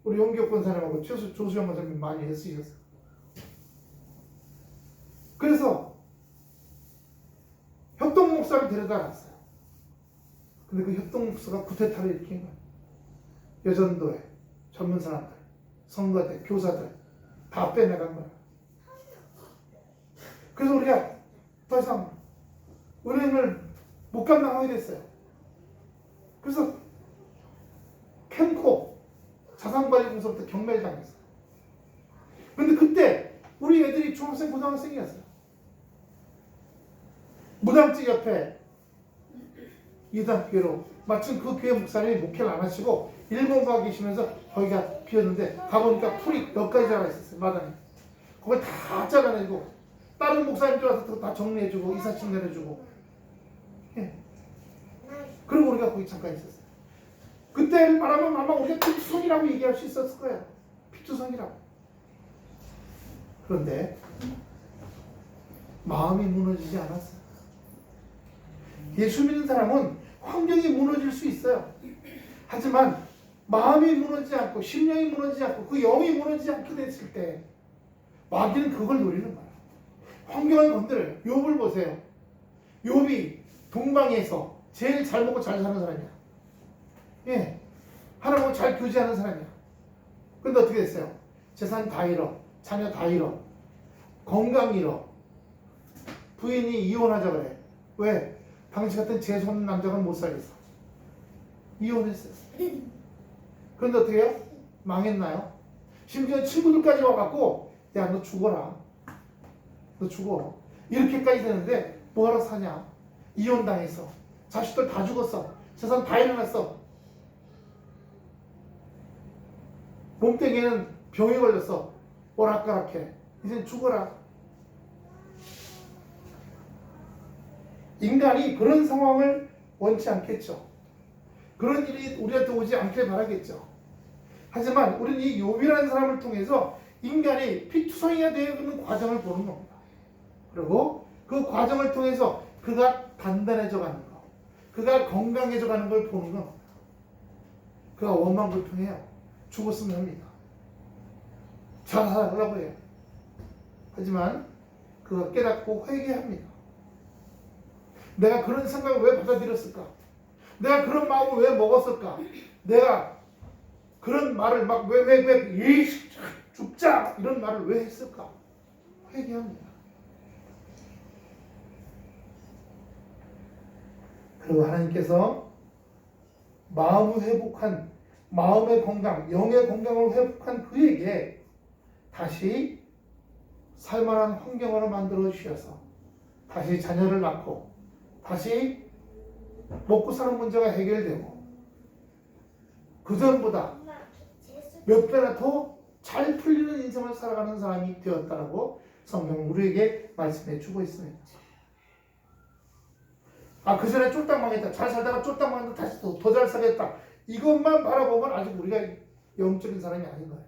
우리 용기업 권사님하고 조수영 권사님 많이 애쓰셨어요. 그래서 협동 목사를 데려다 놨어요. 근데 그 협동 목사가 쿠데타를 일으킨 거예요. 여전도에 전문 사람들, 성가대, 교사들 다 빼내간 거예요. 그래서 우리가 더 이상 은행을 못 감당하게 됐어요. 그래서 캠코 자산관리공사부터 경매를 당했어요. 근데 그때 우리 애들이 중학생, 고등학생이었어요. 무당집 옆에 이단교회로 마침 그 교회 목사님이 목회를 안 하시고 일본 가 계시면서 거기가 비었는데 가보니까 풀이 몇 가지 자라 있었어요. 마당에. 그걸 다 잘라내고 다른 목사님들 와서 다 정리해주고 이삿짐 내려주고. 예. 그리고 우리가 거기 잠깐 있었어요. 그때 말하면 아마 우리가 피투성이라고 얘기할 수 있었을 거예요. 피투성이라고. 그런데 마음이 무너지지 않았어요. 예수 믿는 사람은 환경이 무너질 수 있어요. 하지만 마음이 무너지지 않고 심령이 무너지지 않고 그 영이 무너지지 않게 됐을 때 마귀는 그걸 노리는 거예요. 환경을 건드려요. 욥을 보세요. 욥이 동방에서 제일 잘 먹고 잘 사는 사람이야. 예, 하나님하고 잘 교제하는 사람이야. 근데 어떻게 됐어요? 재산 다 잃어, 자녀 다 잃어, 건강 잃어, 부인이 이혼하자 그래. 왜? 당시 같은 재수 없는 남자는 못 살겠어. 이혼했어요. 그런데 어떻게 해요? 망했나요? 심지어 친구들까지 와갖고 야 너 죽어라. 너 죽어. 이렇게까지 되는데 뭐하러 사냐? 이혼당했어. 자식들 다 죽었어. 재산 다 잃어났어. 몸뚱이에는 병이 걸렸어. 오락가락해. 이젠 죽어라. 인간이 그런 상황을 원치 않겠죠. 그런 일이 우리한테 오지 않길 바라겠죠. 하지만 우리는 이 욥이라는 사람을 통해서 인간이 피투성이가 되는 과정을 보는 겁니다. 그리고 그 과정을 통해서 그가 단단해져 가는 것, 그가 건강해져 가는 걸 보는 겁니다. 그가 원망불평해요. 죽었으면 합니다. 잘하려고 해요. 하지만 그가 깨닫고 회개합니다. 내가 그런 생각을 왜 받아들였을까? 내가 그런 마음을 왜 먹었을까? 내가 그런 말을 막 왜 죽자 이런 말을 왜 했을까? 회개합니다. 그리고 하나님께서 마음을 회복한 마음의 건강, 영의 건강을 회복한 그에게 다시 살만한 환경으로 만들어 주셔서 다시 자녀를 낳고 다시 먹고 사는 문제가 해결되고 그전보다 몇 배나 더 잘 풀리는 인생을 살아가는 사람이 되었다라고 성경은 우리에게 말씀해 주고 있습니다. 그 전에 쫄딱 망했다. 잘 살다가 쫄딱 망했다. 다시 더 잘 살겠다. 이것만 바라보면 아직 우리가 영적인 사람이 아닌 거예요.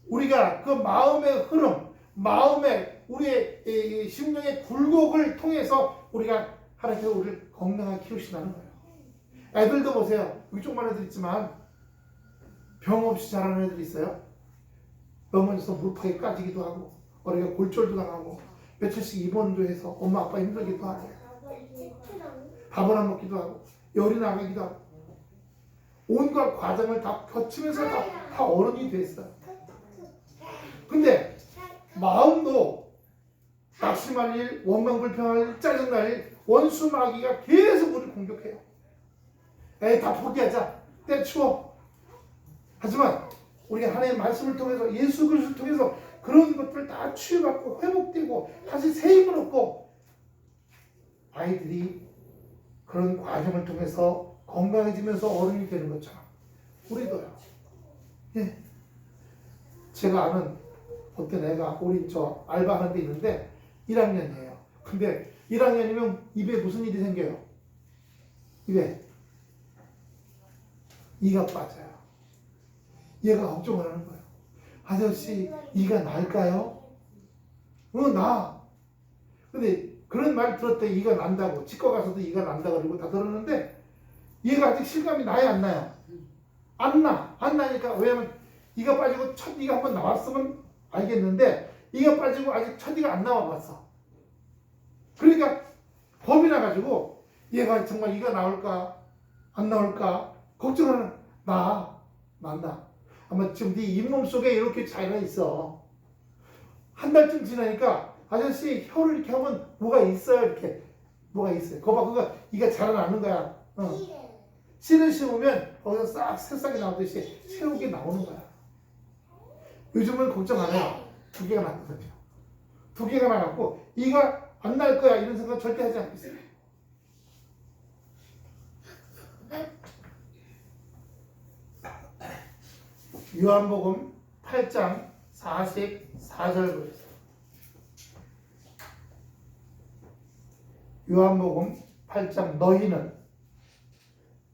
우리가 그 마음의 흐름, 마음의 우리의 심령의 굴곡을 통해서 우리가 하나님께서 우리를 건강하게 키우신다는 거예요. 애들도 보세요. 여기 조그만 애들 있지만 병 없이 자라는 애들이 있어요. 넘어져서 무릎팍에 까지기도 하고 어리가 골절도 당하고 며칠씩 입원도 해서 엄마 아빠 힘들기도 하고 밥을 안 먹기도 하고 열이 나가기도 하고 온갖 과정을 다 거치면서 다 어른이 됐어요. 근데 마음도 낙심할 일, 원망불평할 일, 짜증날 일, 원수 마귀가 계속 우리를 공격해요. 에이, 다 포기하자. 때치워. 하지만 우리가 하나님의 말씀을 통해서 예수 그리스도를 통해서 그런 것들을 다 치유받고 회복되고 다시 새 힘을 얻고 아이들이 그런 과정을 통해서 건강해지면서 어른이 되는 것처럼 우리도요. 예. 제가 아는 어떤 애가 우리 저 알바하는 데 있는데 1학년이에요. 근데 1학년이면 입에 무슨 일이 생겨요? 입에 이가 빠져요. 얘가 걱정을 하는 거예요. 아저씨 이가 날까요? 나. 근데 그런 말 들었대. 이가 난다고. 치과 가서도 이가 난다 그러고 다 들었는데 얘가 아직 실감이 나요 안 나요? 안 나. 안 나니까 왜냐면 이가 빠지고 첫 이가 한번 나왔으면 알겠는데 이가 빠지고 아직 첫 이가 안 나와봤어. 그러니까 겁이 나가지고 얘가 정말 이가 나올까 안 나올까 걱정을 난다. 아마 지금 네 잇몸 속에 이렇게 자리가 있어. 한 달쯤 지나니까 아저씨 혀를 이렇게 하면 뭐가 있어요. 이렇게 뭐가 있어요. 거봐 그거 이가 자라나는 거야. 씨를 심으면 거기서 싹 새싹이 나오듯이 새우게 나오는 거야. 요즘은 걱정 안 해요. 2개가 났거든요. 2개가 나갖고 이가 안 날 거야 이런 생각 절대 하지 않고 있어요. 요한복음 8장 44절 보세요. 요한복음 8장 너희는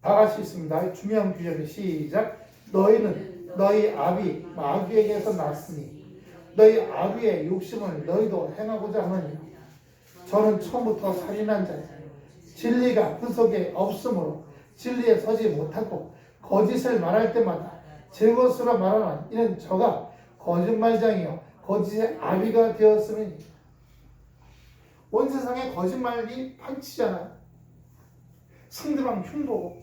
다 같이 있습니다. 중요한 구절이 시작. 너희는 너희 아비 마귀에게서 났으니 너희 아비의 욕심을 너희도 행하고자 하느니라. 저는 처음부터 살인한 자니 진리가 그 속에 없으므로 진리에 서지 못하고 거짓을 말할 때마다 제 것으로 말하는 이는 저가 거짓말장이요 거짓의 아비가 되었으니. 온 세상에 거짓말이 판치잖아요. 상대방 흉보고.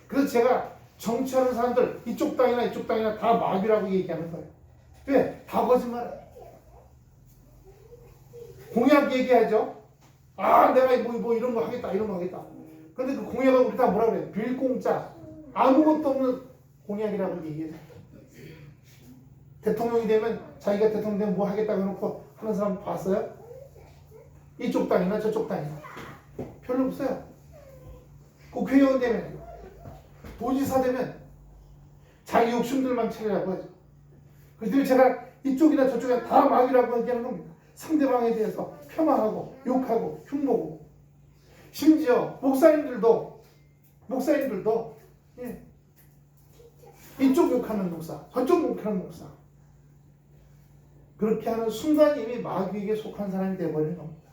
그래서 제가 정치하는 사람들 이쪽 땅이나 다 마귀라고 얘기하는 거예요. 왜? 다 거짓말해. 공약 얘기하죠. 내가 뭐 이런 거 하겠다. 그런데 그 공약을 우리 다 뭐라 그래요? 빌공짜. 아무것도 없는 공약이라고 얘기해요. 대통령이 되면 자기가 대통령 되면 뭐 하겠다고 해놓고 하는 사람 봤어요? 이쪽 땅이나 저쪽 땅이나 별로 없어요. 국회의원 되면 도지사 되면 자기 욕심들만 차리라고 하죠. 그래서 제가 이쪽이나 저쪽이나 다 마귀라고 얘기하는 겁니다. 상대방에 대해서 폄하하고 욕하고 흉보고. 심지어 목사님들도 예. 이쪽 욕하는 목사 저쪽 욕하는 목사 그렇게 하는 순간 이미 마귀에게 속한 사람이 되어버리는 겁니다.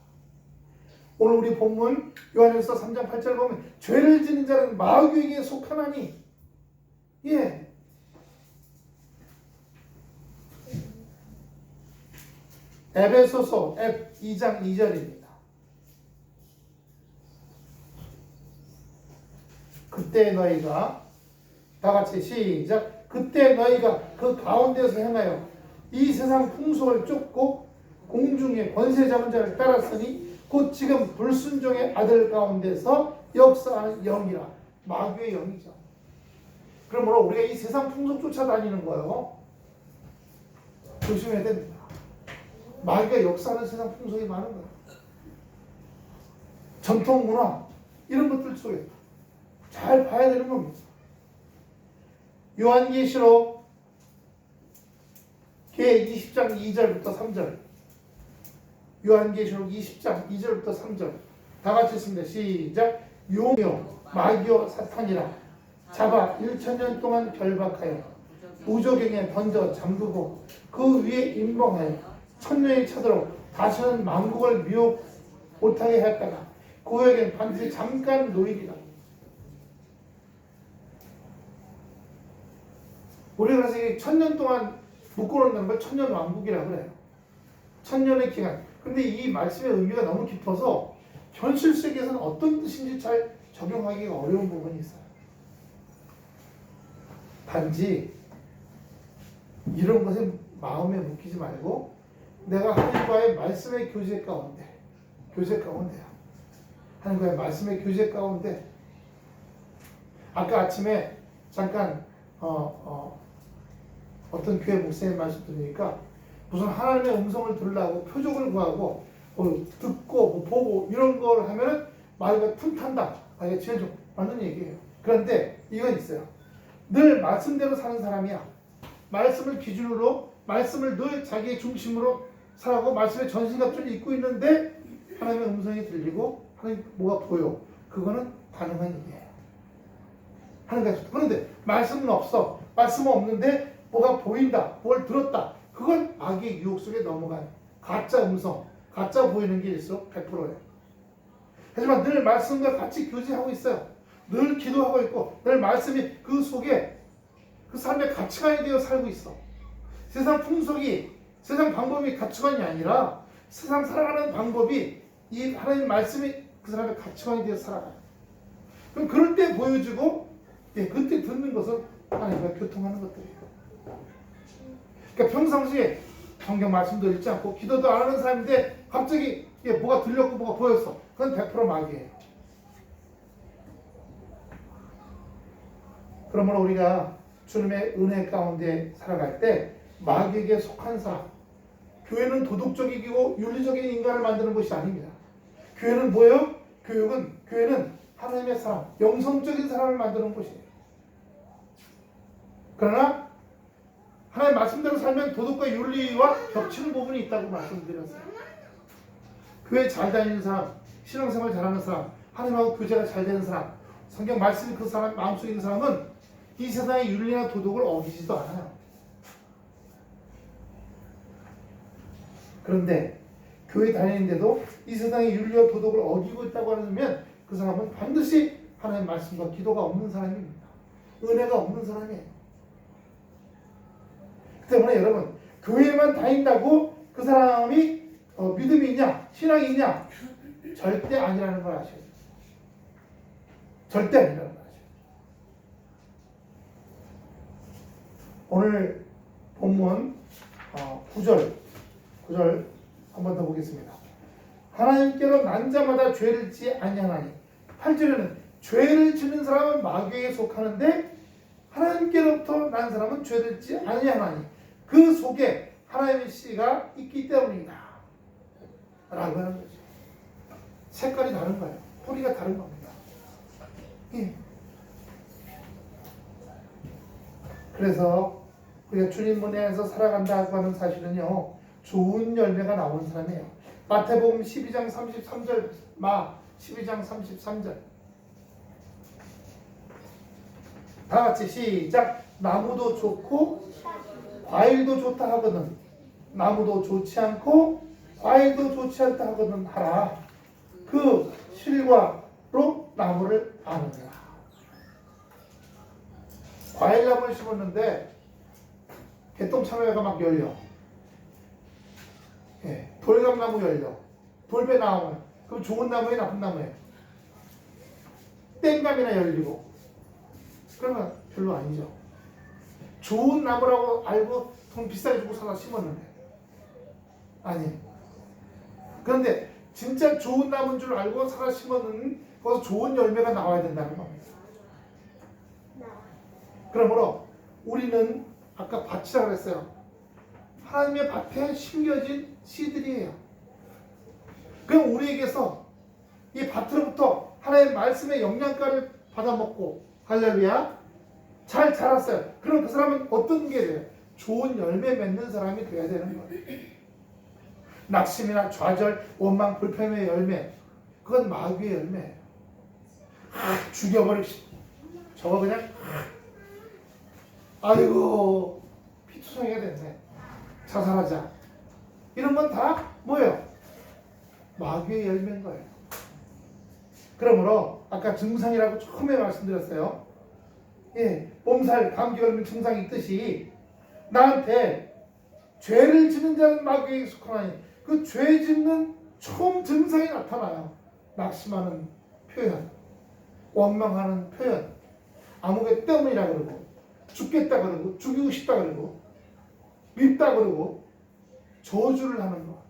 오늘 우리 본문 요한일서 3장 8절 보면 죄를 지는 자는 마귀에게 속하나니. 예. 에베소서 2장 2절입니다. 그때 너희가 다 같이 시작. 그때 너희가 그 가운데서 행하여 이 세상 풍속을 쫓고 공중의 권세 잡은 자를 따랐으니 곧 지금 불순종의 아들 가운데서 역사하는 영이라. 마귀의 영이죠. 그러므로 우리가 이 세상 풍속 쫓아다니는 거요. 조심해야 됩니다. 마귀가 역사하는 세상 풍속이 많은 거예요. 전통 문화 이런 것들 속에 잘 봐야 되는 겁니다. 요한계시록 계 20장 2절부터 3절. 요한계시록 20장 2절부터 3절. 다 같이 읽습니다. 시작. 용이요 마귀요 사탄이라 잡아 1000년 동안 결박하여 우저경에 던져 잠그고 그 위에 임봉하여 천년이 차도록 다시는 만국을 미혹 못하게 했다가 그에겐 반드시 잠깐 노일이라. 우리가 그래서 1000년 동안 묶어놓는 걸 천년 왕국이라고 그래요. 천년의 기간. 근데 이 말씀의 의미가 너무 깊어서 현실 세계에서는 어떤 뜻인지 잘 적용하기가 어려운 부분이 있어요. 단지 이런 것에 마음에 묶이지 말고 내가 하나님과의 말씀의 교제 가운데야. 하나님과의 말씀의 교제 가운데 아까 아침에 잠깐 어떤 교회 목사님 말씀 들으니까 무슨 하나님의 음성을 들으려고 표적을 구하고 듣고 보고 이런 걸 하면은 마귀가 틈탄다. 이게 제일 좀 맞는 얘기예요. 그런데 이건 있어요. 늘 말씀대로 사는 사람이야. 말씀을 기준으로 말씀을 늘 자기의 중심으로 살아가고 말씀에 전신갑주를 입고 있는데 하나님의 음성이 들리고 하나님 뭐가 보여. 그거는 가능한 일이에요. 하나님과 그런데 말씀은 없어. 말씀은 없는데 뭐가 보인다. 뭘 들었다. 그건 악의 유혹 속에 넘어간 가짜 음성, 가짜 보이는 게 일수록 100%예요. 하지만 늘 말씀과 같이 교제하고 있어요. 늘 기도하고 있고 늘 말씀이 그 속에 그 삶의 가치관이 되어 살고 있어. 세상 풍속이 세상 방법이 가치관이 아니라 세상 살아가는 방법이 이 하나님 말씀이 그 사람의 가치관이 되어 살아가요. 그럼 그럴 때 보여주고 그때 듣는 것은 하나님과 교통하는 것들이에요. 그러니까 평상시에 성경 말씀도 읽지 않고 기도도 안 하는 사람인데 갑자기 뭐가 들렸고 뭐가 보였어. 그건 100% 마귀예요. 그러므로 우리가 주님의 은혜 가운데 살아갈 때 마귀에게 속한 사람, 교회는 도덕적이고 윤리적인 인간을 만드는 것이 아닙니다. 교회는 뭐예요? 교회는 하나님의 사람, 영성적인 사람을 만드는 곳이에요. 그러나 하나님 말씀대로 살면 도덕과 윤리와 겹치는 부분이 있다고 말씀드렸어요. 교회 잘 다니는 사람, 신앙생활 잘하는 사람, 하나님하고 교제가 잘 되는 사람, 성경 말씀이 그 사람 마음속에 있는 사람은 이 세상의 윤리나 도덕을 어기지도 않아요. 그런데 교회 다니는데도 이 세상의 윤리와 도덕을 어기고 있다고 하면 그 사람은 반드시 하나님의 말씀과 기도가 없는 사람입니다. 은혜가 없는 사람이에요. 그 때문에 여러분 교회만 다닌다고 그 사람이 믿음이 있냐 신앙이 있냐 절대 아니라는 걸 아셔야 돼요. 절대 아니라는 걸 아셔야 돼요. 오늘 본문 9절 한 번 더 보겠습니다. 하나님께로 난 자마다 죄를 짓지 아니하나니 8절에는 죄를 짓는 사람은 마귀에게 속하는데 하나님께로부터 난 사람은 죄를 짓지 아니하나니 그 속에 하나님의 씨가 있기 때문이다 라고 하는 거죠. 색깔이 다른 거예요. 뿌리가 다른 겁니다. 그래서 우리가 주님 문에서 살아간다고 하는 사실은요 좋은 열매가 나오는 사람이에요. 마태복음 12장 33절 12장 33절 다 같이 시작. 나무도 좋고 과일도 좋다 하거든 나무도 좋지 않고 과일도 좋지 않다 하거든 하라. 그 실과로 나무를 아느니라. 과일나무를 심었는데 개똥참외가 막 열려. 돌감나무 열려. 돌배나무. 그럼 좋은 나무에 나쁜 나무에. 땡감이나 열리고. 그러면 별로 아니죠. 좋은 나무라고 알고 돈 비싸게 주고 사다 심었는데. 아니. 그런데 진짜 좋은 나무인 줄 알고 사다 심었는 거기서 좋은 열매가 나와야 된다는 겁니다. 그러므로 우리는 아까 밭이라고 했어요. 하나님의 밭에 심겨진 씨들이에요. 그럼 우리에게서 이 밭으로부터 하나님의 말씀의 영양가를 받아먹고 할렐루야 잘 자랐어요. 그럼 그 사람은 어떤 게 돼요? 좋은 열매 맺는 사람이 돼야 되는 거예요. 낙심이나 좌절, 원망, 불평의 열매, 그건 마귀의 열매예요. 죽여버리고 싶어. 저거 그냥 아이고 피투성이가 됐네. 자살하자. 이런 건 다 뭐예요? 마귀의 열매인 거예요. 그러므로 아까 증상이라고 처음에 말씀드렸어요. 예, 몸살, 감기 걸리는 증상이 있듯이 나한테 죄를 짓는 자는 마귀에게 속하나니 그 죄 짓는 처음 증상이 나타나요. 낙심하는 표현, 원망하는 표현, 아무개 때문이라 그러고 죽겠다 그러고 죽이고 싶다 그러고 밉다 그러고 저주를 하는 것.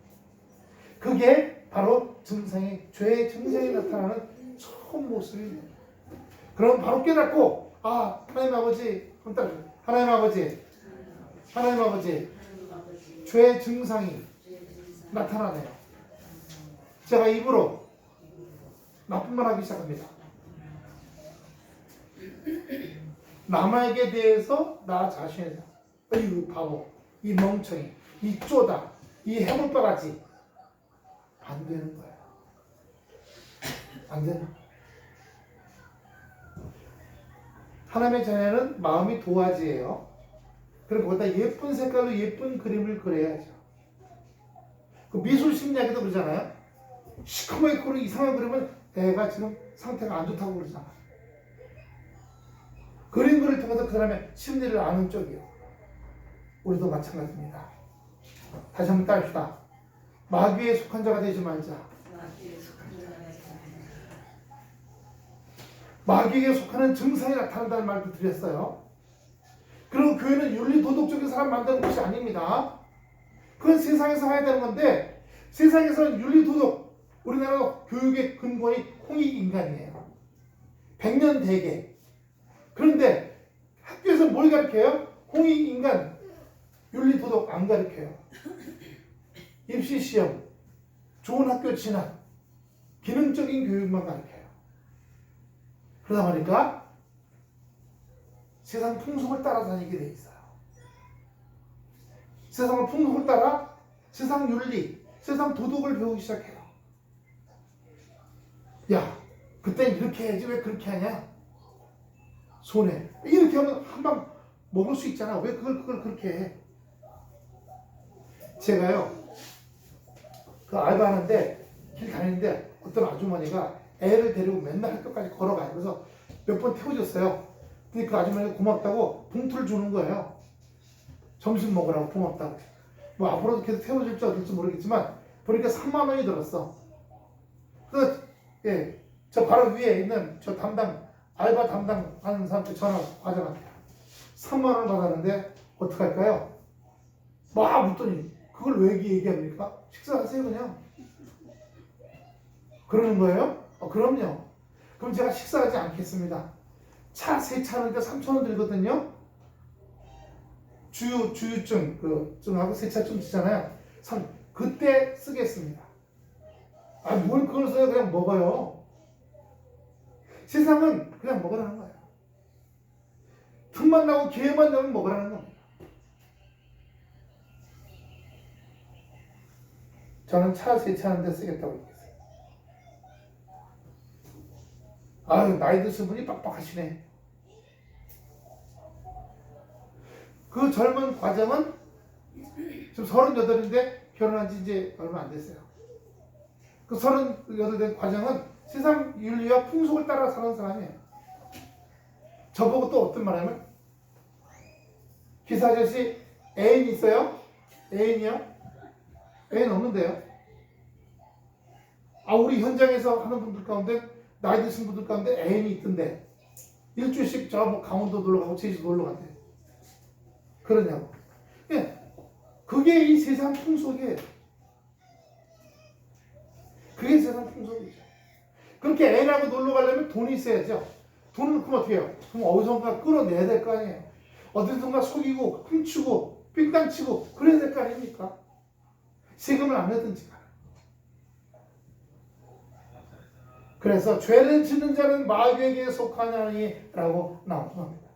그게 바로 증상이 죄의 증상이 나타나는 처음 모습입니다. 그럼 바로 깨닫고 하나님 아버지 하나님 아버지 죄의 증상이 나타나네요. 제가 입으로 나쁜 말 하기 시작합니다. 남에게 대해서 나 자신에 대해서 이 바보, 이 멍청이, 이 쪼다, 이 해물바가지 안 되는 거예요. 안 되는 거예요. 하나님의 자녀는 마음이 도화지예요. 그리고 거기다 예쁜 색깔로 예쁜 그림을 그려야죠. 그 미술 심리학에도 그러잖아요. 시커멓게 그리고 이상한 그림은 애가 지금 상태가 안 좋다고 그러잖아요. 그림 그릴 통해서 그 사람의 심리를 아는 쪽이요. 우리도 마찬가지입니다. 다시 한번 따릅시다. 마귀에 속한 자가 되지 말자. 마귀에게 속하는 증상이 나타난다는 말도 드렸어요. 그리고 교회는 윤리 도덕적인 사람 만드는 것이 아닙니다. 그건 세상에서 해야 되는 건데 세상에서는 윤리 도덕, 우리나라 교육의 근본이 홍익인간이에요. 100년 대계. 그런데 학교에서 뭘 가르쳐요? 홍익인간, 윤리 도덕 안 가르쳐요. 입시 시험, 좋은 학교 진학, 기능적인 교육만 가르쳐요. 그러다 보니까 세상 풍속을 따라다니게 돼 있어요. 세상 풍속을 따라 세상 윤리, 세상 도덕을 배우기 시작해요. 야, 그땐 이렇게 해야지 왜 그렇게 하냐? 손해. 이렇게 하면 한방 먹을 수 있잖아. 왜 그걸 그렇게 해? 제가요, 그 알바하는데 길 다니는데 어떤 아주머니가 애를 데리고 맨날 학교까지 걸어가요. 그래서 몇 번 태워줬어요. 근데 그 아주머니가 고맙다고 봉투를 주는 거예요. 점심 먹으라고 고맙다고. 뭐 앞으로도 계속 태워줄지 어떨지 모르겠지만 보니까 3만 원이 들었어. 그래서 저 바로 위에 있는 저 알바 담당하는 사람한테 전화 과장한테 3만 원 받았는데 어떡할까요? 막 묻더니 그걸 왜 얘기합니까? 식사하세요 그냥. 그러는 거예요? 그럼요. 그럼 제가 식사하지 않겠습니다. 차 세 차는데 3,000원 들거든요. 주유증 증하고 세차증 쓰잖아요. 그때 쓰겠습니다. 뭘 그걸 써요? 그냥 먹어요. 세상은 그냥 먹으라는 거예요. 틈만 나고 기회만 나면 먹으라는 겁니다. 저는 차 세차하는데 쓰겠다고 얘기했어요. 나이 드신 분이 빡빡하시네. 그 젊은 과정은 지금 38인데 결혼한 지 이제 얼마 안 됐어요. 그 38 된 과정은 세상 윤리와 풍속을 따라 사는 사람이에요. 저보고 또 어떤 말 하면 기사 아저씨 애인 있어요? 애인이요? 애인 없는데요? 우리 현장에서 하는 분들 가운데 나이 드신 분들 가운데 애인이 있던데 일주일씩 저 강원도 놀러 가고 제주도 놀러 간대. 그러냐고. 그게 이 세상 풍속이에요. 그게 세상 풍속이죠. 그렇게 애인하고 놀러 가려면 돈이 있어야죠. 돈을 그럼 어떻게 해요? 그럼 어디선가 끌어내야 될 거 아니에요. 어디선가 속이고 훔치고 삥땅치고 그래야 될 거 아닙니까? 세금을 안 내든지. 그래서 죄를 짓는 자는 마귀에게 속하냐니 라고 나옵니다.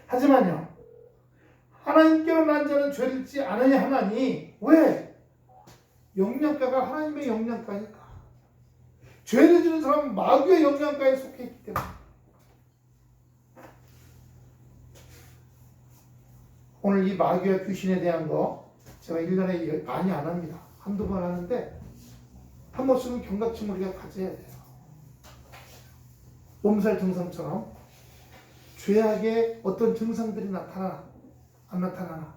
하지만요, 하나님께로 난 자는 죄를 짓지 않으냐 하나니 왜? 영양가가 하나님의 영양가니까. 죄를 지는 사람은 마귀의 영양가에 속해 있기 때문에. 오늘 이 마귀와 귀신에 대한 거 제가 1년에 많이 안 합니다. 한두 번 하는데 한 번씩은 경각심을 우리가 가져야 돼요. 몸살 증상처럼 죄악의 어떤 증상들이 나타나나 안 나타나나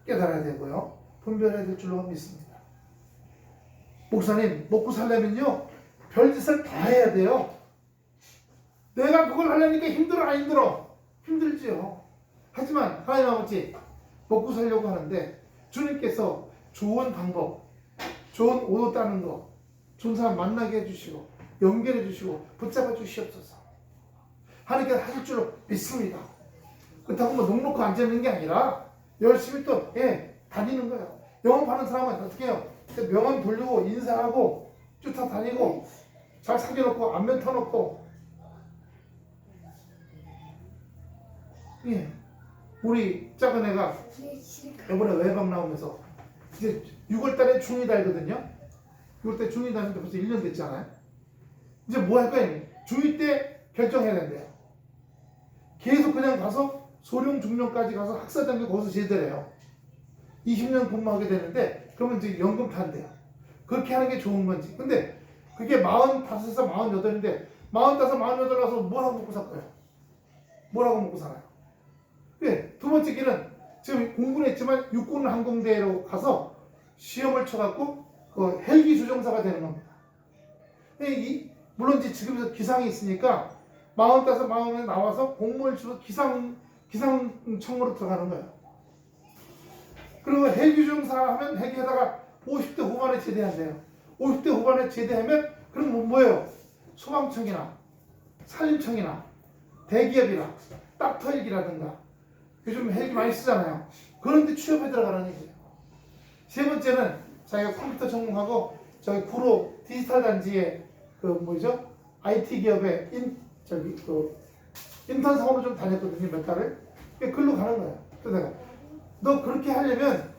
깨달아야 되고요. 분별해야 될 줄로 믿습니다. 목사님, 먹고 살려면요 별짓을 다 해야 돼요. 내가 그걸 하려니까 힘들어 안 힘들어? 힘들지요. 하지만 하나님 아버지 먹고 살려고 하는데 주님께서 좋은 방법, 좋은 옷 따는 거, 좋은 사람 만나게 해주시고 연결해 주시고 붙잡아 주시옵소서. 하나님께서 하실 줄로 믿습니다. 그렇다고 뭐 넉넉히 앉아있는 게 아니라 열심히 또 다니는 거예요. 영업하는 사람은 어떻게 해요? 명함 돌리고 인사하고 쫓아 다니고 잘 사귀어놓고 안면 터놓고 우리 작은 애가 이번에 외박 나오면서 이제 6월달에 중2 달거든요. 6월달에 중2 다니는데 벌써 1년 됐잖아요. 이제 뭐 할 거예요? 중2 때 결정해야 된대요. 계속 그냥 가서 소령 중령까지 가서 학사장교 거기서 제대해요. 20년 근무하게 되는데 그러면 이제 연금 탄대요. 그렇게 하는 게 좋은 건지. 근데 그게 45에서 48인데 45, 48 가서 뭘 하고 먹고 살 거예요? 뭘 하고 먹고 살아요? 두 번째 길은 지금 공부는 했지만 육군 항공대로 가서 시험을 쳐갖고 그 헬기 조종사가 되는 겁니다. 물론 이제 지금 기상이 있으니까 45, 40에 나와서 공무원을 주로 기상청으로 들어가는 거예요. 그리고 헬기 조종사 하면 헬기에다가 50대 후반에 제대한대요. 50대 후반에 제대하면 그럼 뭐예요? 소방청이나 산림청이나 대기업이나 닥터 헬기라든가 요즘 헬기 많이 쓰잖아요. 그런 데 취업해 들어가라는 얘기예요. 세 번째는 자기가 컴퓨터 전공하고 저기 구로 디지털 단지에 IT 기업에 인턴 사원으로 좀 다녔거든요. 몇 달을. 글로 가는 거예요. 그래서 내가 너 그렇게 하려면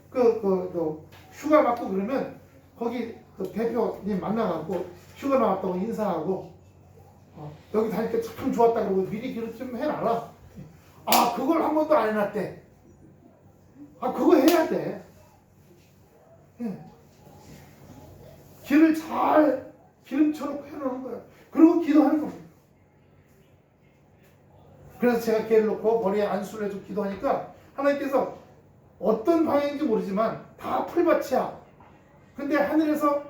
휴가 맞고 그러면 거기 대표님 만나갖고 휴가 나왔다고 인사하고 여기 다닐 때 참 좋았다 그러고 미리 기록 좀 해놔라. 아 그걸 한 번도 안 해놨대. 아 그거 해야 돼. 길을 잘 기름 쳐놓고 해놓는 거예요. 그리고 기도하는 겁니다. 그래서 제가 걔를 놓고 머리에 안수를 해주고 기도하니까 하나님께서 어떤 방향인지 모르지만 다 풀밭이야. 근데 하늘에서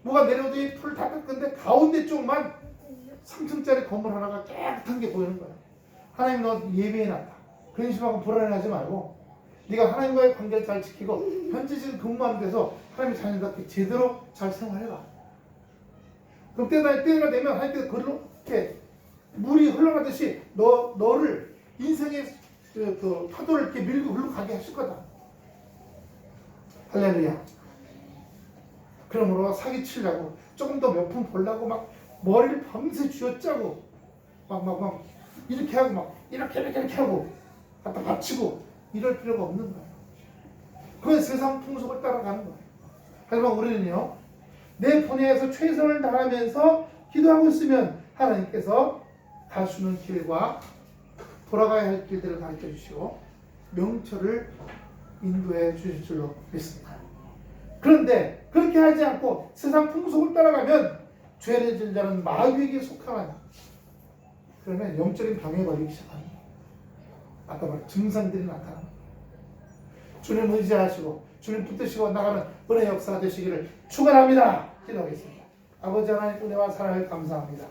뭐가 내려오더니 풀 다 깎은데 가운데 쪽만 3층짜리 건물 하나가 깨끗한 게 보이는 거야. 하나님 너 예배해놨다. 근심하고 불안해하지 말고 네가 하나님과의 관계를 잘 지키고 현재 지금 근무하는 데서 하나님의 자녀답게 제대로 잘 생활해라. 그럼 때가 되면 하나님께서 그걸로 이렇게 물이 흘러가듯이 너를 인생의 그 파도를 이렇게 밀고 흘러가게 하실 거다. 할렐루야. 그러므로 사기치려고 조금 더 몇 푼 벌려고 막 머리를 밤새 쥐어짜고 막 이렇게 하고 막 이렇게 하고 갖다 바치고 이럴 필요가 없는 거예요. 그건 세상 풍속을 따라가는 거예요. 하지만 우리는요 내 분야에서 최선을 다하면서 기도하고 있으면 하나님께서 가시는 길과 돌아가야 할 길들을 가르쳐 주시고 명철을 인도해 주실 줄로 믿습니다. 그런데 그렇게 하지 않고 세상 풍속을 따라가면 죄를 지은 자는 마귀에게 속하나니 그러면 영적인 병에 걸리기 시작합니다. 아까 말한 증상들이 나타납니다. 주님 의지하시고 주님 붙드시고 나가는 은혜 역사가 되시기를 축원합니다. 기도하겠습니다. 아버지 하나님 은혜와 사랑을 감사합니다.